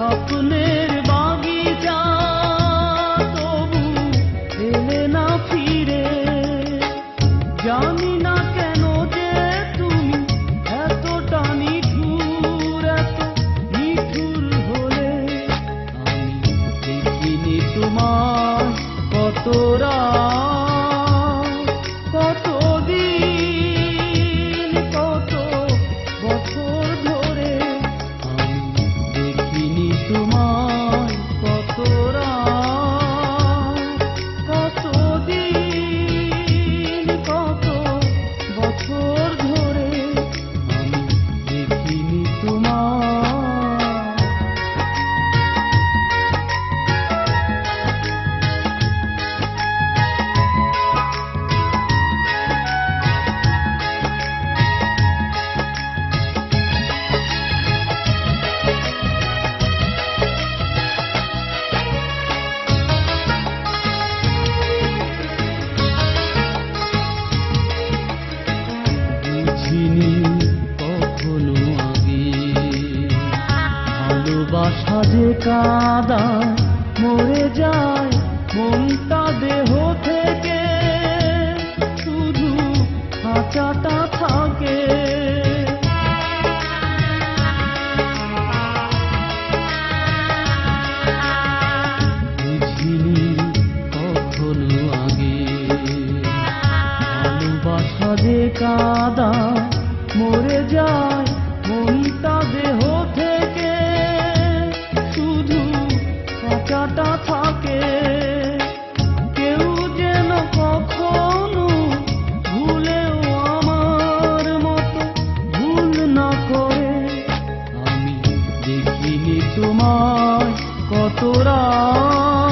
স্বপ্নের বাগিচা তবু এলে না ফিরে। জানি না কেন যে তুমি এতটা নিঠুর, এত নিঠুর হলে। আমি দেখিনি তোমার কত রাত, কত দিন, কত বছর ধরে। আমি দেখিনি তোমার কত রাত, কত দিন, কত বছর ধরে। আমি দেখিনি তোমার। বুঝিনি কখনো আগে ভালোবাসা যে কাদায় মরে যায় মনটা দেহ থেকে, শুধু খাঁচাটা থাকে। বুঝিনি কখনো আগে ভালোবাসা যে কাদায় মরে যায় মনটা দেহ থেকে, শুধু কাঁচাটা থাকে। কেউ যেন কখনো ভুলেও আমার মতো ভুল না করে। আমি দেখিনি তোমায় কত রাত,